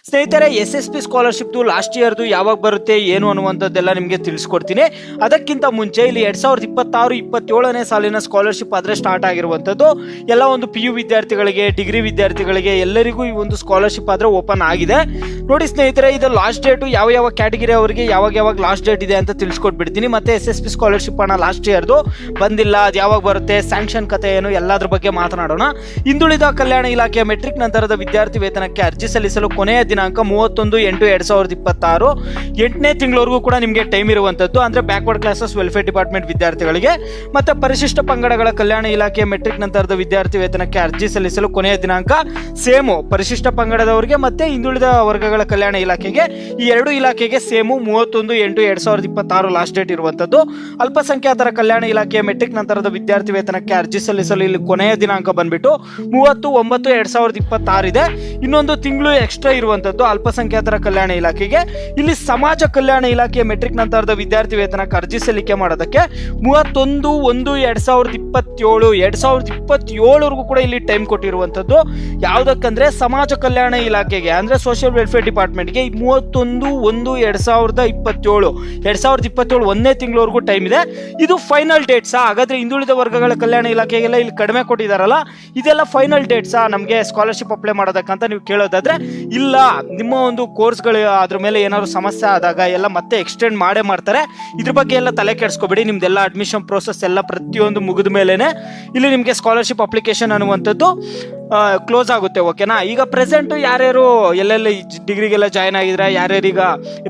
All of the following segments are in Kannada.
ಸ್ನೇಹಿತರೆ, SSP ಸ್ಕಾಲರ್ಶಿಪ್ದು ಲಾಸ್ಟ್ ಇಯರ್ದು ಯಾವಾಗ ಬರುತ್ತೆ ಏನು ಅನ್ನುವಂಥದ್ದೆಲ್ಲ ನಿಮಗೆ ತಿಳಿಸ್ಕೊಡ್ತೀನಿ. ಅದಕ್ಕಿಂತ ಮುಂಚೆ ಇಲ್ಲಿ 2026-27ನೇ ಸಾಲಿನ ಸ್ಕಾಲರ್ಶಿಪ್ ಆದರೆ ಸ್ಟಾರ್ಟ್ ಆಗಿರುವಂಥದ್ದು. ಎಲ್ಲ ಒಂದು PU ವಿದ್ಯಾರ್ಥಿಗಳಿಗೆ, ಡಿಗ್ರಿ ವಿದ್ಯಾರ್ಥಿಗಳಿಗೆ ಎಲ್ಲರಿಗೂ ಈ ಒಂದು ಸ್ಕಾಲರ್ಶಿಪ್ ಆದರೆ ಓಪನ್ ಆಗಿದೆ. ನೋಡಿ ಸ್ನೇಹಿತರೆ, ಇದು ಲಾಸ್ಟ್ ಡೇಟು ಯಾವ ಕ್ಯಾಟಗಿರಿ ಅವರಿಗೆ ಯಾವಾಗ ಲಾಸ್ಟ್ ಡೇಟ್ ಇದೆ ಅಂತ ತಿಳಿಸ್ಕೊಟ್ಬಿಡ್ತೀನಿ. ಮತ್ತೆ SSP ಸ್ಕಾಲರ್ಶಿಪ್ ಹಣ ಲಾಸ್ಟ್ ಇಯರ್ದು ಬಂದಿಲ್ಲ, ಅದು ಯಾವಾಗ ಬರುತ್ತೆ, ಸ್ಯಾಂಕ್ಷನ್ ಕತೆ ಏನು, ಎಲ್ಲದ್ರ ಬಗ್ಗೆ ಮಾತನಾಡೋಣ. ಹಿಂದುಳಿದ ಕಲ್ಯಾಣ ಇಲಾಖೆಯ ಮೆಟ್ರಿಕ್ ನಂತರದ ವಿದ್ಯಾರ್ಥಿ ವೇತನಕ್ಕೆ ಅರ್ಜಿ ಸಲ್ಲಿಸಲು ಕೊನೆಯ ದಿನಾಂಕ 31/8/2026, 8ನೇ ತಿಂಗಳವರೆಗೂ ಕೂಡ ನಿಮಗೆ ಟೈಮ್ ಇರುವಂಥದ್ದು. ಅಂದರೆ ಬ್ಯಾಕ್ವರ್ಡ್ ಕ್ಲಾಸಸ್ ವೆಲ್ಫೇರ್ ಡಿಪಾರ್ಟ್ಮೆಂಟ್ ವಿದ್ಯಾರ್ಥಿಗಳಿಗೆ ಮತ್ತು ಪರಿಶಿಷ್ಟ ಪಂಗಡಗಳ ಕಲ್ಯಾಣ ಇಲಾಖೆಯ ಮೆಟ್ರಿಕ್ ನಂತರದ ವಿದ್ಯಾರ್ಥಿ ವೇತನಕ್ಕೆ ಅರ್ಜಿ ಸಲ್ಲಿಸಲು ಕೊನೆಯ ದಿನಾಂಕ ಸೇಮು ಪರಿಶಿಷ್ಟ ಪಂಗಡದವರಿಗೆ ಮತ್ತು ಹಿಂದುಳಿದ ವರ್ಗಗಳ ಕಲ್ಯಾಣ ಇಲಾಖೆಗೆ, ಈ ಎರಡು ಇಲಾಖೆಗೆ ಸೇಮು 31/8/2026 ಲಾಸ್ಟ್ ಡೇಟ್ ಇರುವಂಥದ್ದು. ಅಲ್ಪಸಂಖ್ಯಾತರ ಕಲ್ಯಾಣ ಇಲಾಖೆಯ ಮೆಟ್ರಿಕ್ ನಂತರದ ವಿದ್ಯಾರ್ಥಿ ವೇತನಕ್ಕೆ ಅರ್ಜಿ ಸಲ್ಲಿಸಲು ಇಲ್ಲಿ ಕೊನೆಯ ದಿನಾಂಕ ಬಂದ್ಬಿಟ್ಟು 30/9/2026 ಇದೆ. ಇನ್ನೊಂದು ತಿಂಗಳು ಎಕ್ಸ್ಟ್ರಾ ಇರುವಂಥದ್ದು ಅಲ್ಪಸಂಖ್ಯಾತರ ಕಲ್ಯಾಣ ಇಲಾಖೆಗೆ. ಇಲ್ಲಿ ಸಮಾಜ ಕಲ್ಯಾಣ ಇಲಾಖೆಯ ಮೆಟ್ರಿಕ್ ನಂತರದ ವಿದ್ಯಾರ್ಥಿ ವೇತನಕ್ಕೆ ಅರ್ಜಿ ಸಲ್ಲಿಕೆ ಮಾಡೋದಕ್ಕೆ 31/1/2027 ಕೂಡ ಇಲ್ಲಿ ಟೈಮ್ ಕೊಟ್ಟಿರುವಂಥದ್ದು. ಯಾವುದಕ್ಕಂದ್ರೆ ಸಮಾಜ ಕಲ್ಯಾಣ ಇಲಾಖೆಗೆ ಅಂದ್ರೆ ಸೋಷಿಯಲ್ ವೆಲ್ಫೇರ್ ಡಿಪಾರ್ಟ್ಮೆಂಟ್ಗೆ 31/1/2027 ಒಂದನೇ ತಿಂಗಳವರೆಗೂ ಟೈಮ್ ಇದೆ. ಇದು ಫೈನಲ್ ಡೇಟ್ಸಾ? ಹಾಗಾದ್ರೆ ಹಿಂದುಳಿದ ವರ್ಗಗಳ ಕಲ್ಯಾಣ ಇಲಾಖೆಗೆಲ್ಲ ಇಲ್ಲಿ ಕಡಿಮೆ ಕೊಟ್ಟಿದಾರಲ್ಲ, ಇದೆಲ್ಲ ಫೈನಲ್ ಡೇಟ್ಸಾ ನಮಗೆ ಸ್ಕಾಲರ್ಶಿಪ್ ಅಪ್ಲೈ ಮಾಡೋದಕ್ಕಂತ ನೀವು ಕೇಳೋದಾದ್ರೆ ಇಲ್ಲ, ನಿಮ್ಮ ಒಂದು ಕೋರ್ಸ್ಗಳು ಅದ್ರ ಮೇಲೆ ಏನಾದ್ರು ಸಮಸ್ಯೆ ಆದಾಗ ಎಲ್ಲ ಮತ್ತೆ ಎಕ್ಸ್ಟೆಂಡ್ ಮಾಡ್ತಾರೆ. ಇದ್ರ ಬಗ್ಗೆ ಎಲ್ಲ ತಲೆ ಕೆಡಿಸ್ಕೋಬೇಡಿ. ನಿಮ್ದೆಲ್ಲ ಅಡ್ಮಿಷನ್ ಪ್ರೋಸೆಸ್ ಎಲ್ಲ ಪ್ರತಿಯೊಂದು ಮುಗಿದ ಮೇಲೆನೆ ಇಲ್ಲಿ ನಿಮಗೆ ಸ್ಕಾಲರ್ಶಿಪ್ ಅಪ್ಲಿಕೇಶನ್ ಅನ್ನುವಂಥದ್ದು ಕ್ಲೋಸ್ ಆಗುತ್ತೆ. ಓಕೆನಾ? ಈಗ ಪ್ರೆಸೆಂಟ್ ಯಾರ್ಯಾರು ಎಲ್ಲೆಲ್ಲಿ ಡಿಗ್ರಿಗೆಲ್ಲ ಜಾಯ್ನ್ ಆಗಿದ್ರೆ, ಯಾರ್ಯಾರೀಗ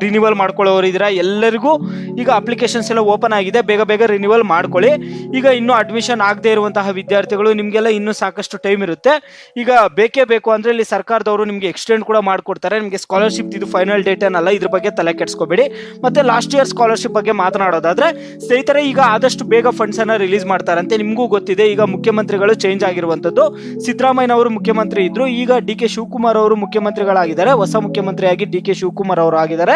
ರಿನ್ಯೂವಲ್ ಮಾಡ್ಕೊಳ್ಳೋರು ಇದ್ದೀರಾ, ಎಲ್ಲರಿಗೂ ಈಗ ಅಪ್ಲಿಕೇಶನ್ಸ್ ಎಲ್ಲ ಓಪನ್ ಆಗಿದೆ. ಬೇಗ ರಿನ್ಯೂವಲ್ ಮಾಡ್ಕೊಳ್ಳಿ. ಈಗ ಇನ್ನೂ ಅಡ್ಮಿಷನ್ ಆಗದೆ ಇರುವಂತಹ ವಿದ್ಯಾರ್ಥಿಗಳು ನಿಮಗೆಲ್ಲ ಇನ್ನೂ ಸಾಕಷ್ಟು ಟೈಮ್ ಇರುತ್ತೆ. ಈಗ ಬೇಕೇ ಬೇಕು ಅಂದರೆ ಇಲ್ಲಿ ಸರ್ಕಾರದವರು ನಿಮಗೆ ಎಕ್ಸ್ಟೆಂಡ್ ಕೂಡ ಮಾಡಿಕೊಡ್ತಾರೆ. ನಿಮಗೆ ಸ್ಕಾಲರ್ಶಿಪ್ ಇದು ಫೈನಲ್ ಡೇಟ್ ಏನಲ್ಲ, ಇದ್ರ ಬಗ್ಗೆ ತಲೆ ಕೆಡಿಸ್ಕೋಬೇಡಿ. ಮತ್ತೆ ಲಾಸ್ಟ್ ಇಯರ್ ಸ್ಕಾಲರ್ಶಿಪ್ ಬಗ್ಗೆ ಮಾತನಾಡೋದಾದ್ರೆ ಸ್ನೇಹಿತರೆ, ಈಗ ಆದಷ್ಟು ಬೇಗ ಫಂಡ್ಸ್ ಅನ್ನ ರಿಲೀಸ್ ಮಾಡ್ತಾರಂತೆ. ನಿಮಗೂ ಗೊತ್ತಿದೆ, ಈಗ ಮುಖ್ಯಮಂತ್ರಿಗಳು ಚೇಂಜ್ ಆಗಿರುವಂಥದ್ದು. ಸಿದ್ದರಾಮಯ್ಯ ಅವರು ಮುಖ್ಯಮಂತ್ರಿ ಇದ್ರು, ಈಗ DK ಶಿವಕುಮಾರ್ ಅವರು ಮುಖ್ಯಮಂತ್ರಿಗಳಾಗಿದ್ದಾರೆ. ಹೊಸ ಮುಖ್ಯಮಂತ್ರಿಯಾಗಿ DK ಶಿವಕುಮಾರ್ ಅವರು ಆಗಿದ್ದಾರೆ.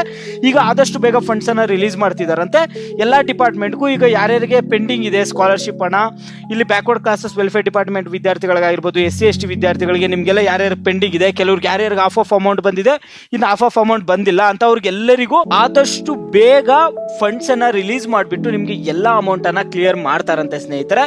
ಈಗ ಆದಷ್ಟು ಬೇಗ ಫಂಡ್ಸ್ ಅನ್ನ ರಿಲೀಸ್ ಮಾಡ್ತಿದಾರಂತೆ ಎಲ್ಲಾ ಡಿಪಾರ್ಟ್ಮೆಂಟ್ಗೂ. ಈಗ ಯಾರ್ಯಾರಿಗೆ ಪೆಂಡಿಂಗ್ ಇದೆ ಸ್ಕಾಲರ್ಶಿಪ್ ಹಣ, ಇಲ್ಲಿ ಬ್ಯಾಕ್ವರ್ಡ್ ಕ್ಲಾಸಸ್ ವೆಲ್ಫೇರ್ ಡಿಪಾರ್ಟ್ಮೆಂಟ್ ವಿದ್ಯಾರ್ಥಿಗಳಿಗಾಗಿರ್ಬೋದು, SC/ST ವಿದ್ಯಾರ್ಥಿಗಳಿಗೆ ನಿಮಗೆಲ್ಲ ಯಾರ್ಯಾರು ಪೆಂಡಿಂಗ್ ಇದೆ, ಕೆಲವ್ರಿಗೆ ಯಾರ್ಯಾರಿಗೆ ಹಾಫ್ ಆಫ್ ಅಮೌಂಟ್ ಬಂದಿದೆ, ಇನ್ನು ಹಾಫ್ ಆಫ್ ಅಮೌಂಟ್ ಬಂದಿಲ್ಲ ಅಂತವ್ರಿಗೆಲ್ಲರಿಗೂ ಆದಷ್ಟು ಬೇಗ ಫಂಡ್ಸ್ ಅನ್ನ ರಿಲೀಸ್ ಮಾಡಿಬಿಟ್ಟು ನಿಮಗೆ ಎಲ್ಲ ಅಮೌಂಟ್ ಅನ್ನ ಕ್ಲಿಯರ್ ಮಾಡ್ತಾರಂತೆ ಸ್ನೇಹಿತರೆ.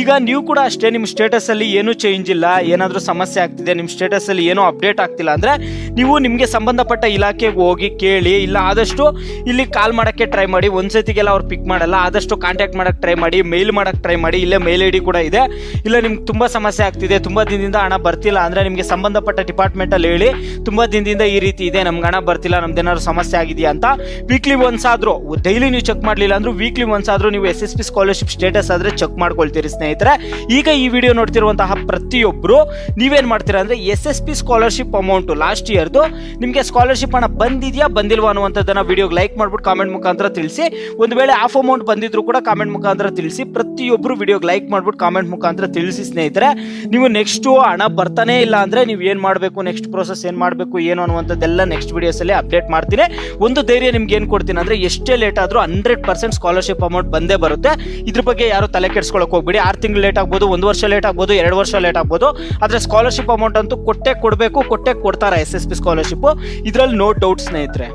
ಈಗ ನೀವು ಕೂಡ ಅಷ್ಟೇ, ನಿಮ್ಮ ಸ್ಟೇಟಸ್ ಅಲ್ಲಿ ಏನು ಚೇಂಜ್ ಇಲ್ಲ, ಏನಾದರೂ ಸಮಸ್ಯೆ ಆಗ್ತಿದೆ, ನಿಮ್ಮ ಸ್ಟೇಟಸ್ ಅಲ್ಲಿ ಏನೋ ಅಪ್ಡೇಟ್ ಆಗ್ತಿಲ್ಲ ಅಂದ್ರೆ ನೀವು ನಿಮಗೆ ಸಂಬಂಧಪಟ್ಟ ಇಲಾಖೆಗೆ ಹೋಗಿ ಕೇಳಿ. ಇಲ್ಲ ಆದಷ್ಟು ಇಲ್ಲಿ ಕಾಲ್ ಮಾಡಕ್ಕೆ ಟ್ರೈ ಮಾಡಿ, ಒಂದ್ಸತಿಗೆಲ್ಲ ಅವ್ರು ಪಿಕ್ ಮಾಡಲ್ಲ. ಆದಷ್ಟು ಕಾಂಟ್ಯಾಕ್ಟ್ ಮಾಡಕ್ಕೆ ಟ್ರೈ ಮಾಡಿ, ಮೇಲ್ ಮಾಡಕ್ಕೆ ಟ್ರೈ ಮಾಡಿ. ಇಲ್ಲೇ ಮೇಲ್ ID ಕೂಡ ಇದೆ. ಇಲ್ಲ ನಿಮ್ಗೆ ತುಂಬಾ ಸಮಸ್ಯೆ ಆಗ್ತಿದೆ, ತುಂಬಾ ದಿನದಿಂದ ಹಣ ಬರ್ತಿಲ್ಲ ಅಂದ್ರೆ ನಿಮಗೆ ಸಂಬಂಧಪಟ್ಟ ಡಿಪಾರ್ಟ್ಮೆಂಟ್ ಅಲ್ಲಿ ಹೇಳಿ, ತುಂಬಾ ದಿನದಿಂದ ಈ ರೀತಿ ಇದೆ, ನಮ್ಗೆ ಹಣ ಬರ್ತಿಲ್ಲ, ನಮ್ದೇನಾದ್ರು ಸಮಸ್ಯೆ ಆಗಿದೆಯಾ ಅಂತ. ವೀಕ್ಲಿ ಒನ್ಸ್ ಆದ್ರೂ, ಡೈಲಿ ನೀವು ಚೆಕ್ ಮಾಡಲಿಲ್ಲ ಅಂದ್ರೂ ವೀಕ್ಲಿ ಒನ್ಸ್ ಆದ್ರೂ ನೀವು SSP ಸ್ಕಾಲರ್ಶಿಪ್ ಸ್ಟೇಟಸ್ ಆದ್ರೆ ಚೆಕ್ ಮಾಡ್ಕೊಳ್ತೀರಿ ಸ್ನೇಹಿತರೆ. ಈಗ ಈ ವಿಡಿಯೋ ನೋಡ್ತಿರುವಂತಹ ಪ್ರತಿಯೊಬ್ಬರು ನೀವೇನ್ ಮಾಡ್ತೀರಾ ಅಂದ್ರೆ SSP ಸ್ಕಾಲರ್ಶಿಪ್ ಅಮೌಂಟ್ ಲಾಸ್ಟ್ ಇಯರ್ದು ನಿಮಗೆ ಸ್ಕಾಲರ್ಶಿಪ್ ಹಣ ಬಂದಿದ್ಯಾ ಬಂದಿಲ್ವಾ ಅನ್ನುವಂಥದ್ದನ್ನ ವಿಡಿಯೋಗೆ ಲೈಕ್ ಮಾಡ್ಬಿಟ್ಟು ಕಾಮೆಂಟ್ ಮುಖಾಂತರ ತಿಳಿಸಿ. ಒಂದು ವೇಳೆ ಹಾಫ್ ಅಮೌಂಟ್ ಬಂದಿದ್ರು ಕೂಡ ಕಾಮೆಂಟ್ ಮುಖಾಂತರ ತಿಳಿಸಿ. ಪ್ರತಿಯೊಬ್ಬರು ವಿಡಿಯೋಗೆ ಲೈಕ್ ಮಾಡ್ಬಿಟ್ಟು ಕಾಮೆಂಟ್ ಮುಖಾಂತರ ತಿಳಿಸಿ ಸ್ನೇಹಿತರೆ. ನೀವು ನೆಕ್ಸ್ಟ್ ಹಣ ಬರ್ತಾನೆ ಇಲ್ಲ ಅಂದ್ರೆ ನೀವು ಏನ್ ಮಾಡಬೇಕು, ನೆಕ್ಸ್ಟ್ ಪ್ರೋಸೆಸ್ ಏನ್ ಮಾಡಬೇಕು ಏನು ಅನ್ನುವಂಥದ್ದೆಲ್ಲ ನೆಕ್ಸ್ಟ್ ವಿಡಿಯೋಸ್ ಅಲ್ಲಿ ಅಪ್ಡೇಟ್ ಮಾಡ್ತೀನಿ. ಒಂದು ಧೈರ್ಯ ನಿಮ್ಗೆ ಏನ್ ಕೊಡ್ತೀನಿ ಅಂದ್ರೆ ಎಷ್ಟೇ ಲೇಟ್ ಆದ್ರೂ 100% ಸ್ಕಾಲರ್ಶಿಪ್ ಅಮೌಂಟ್ ಬಂದೇ ಬರುತ್ತೆ. ಇದ್ರ ಬಗ್ಗೆ ಯಾರು ತಲೆ ಕೆಡಿಸ್ಕೊಳ್ಳೋಕೆ ಹೋಗ್ಬೇಡಿ. 6 ತಿಂಗಳು ಲೇಟ್ ಆಗ್ಬೋದು, 1 ವರ್ಷ ಲೇಟ್ ಆಗ್ಬೋದು, 2 ವರ್ಷ ಲೇಟ್ ಆಗ್ಬೋದು, ಆದ್ರೆ ಸ್ಕಾಲರ್ಶಿಪ್ ಅಮೌಂಟ್ ಅಂತೂ ಕೊಟ್ಟೆ ಕೊಡಬೇಕು, ಕೊಟ್ಟೆ ಕೊಡ್ತಾರೆ SSP ಸ್ಕಾಲರ್ಶಿಪ್. ಇದರಲ್ಲಿ ನೋ ಡೌಟ್ ಸ್ನೇಹಿತರೆ.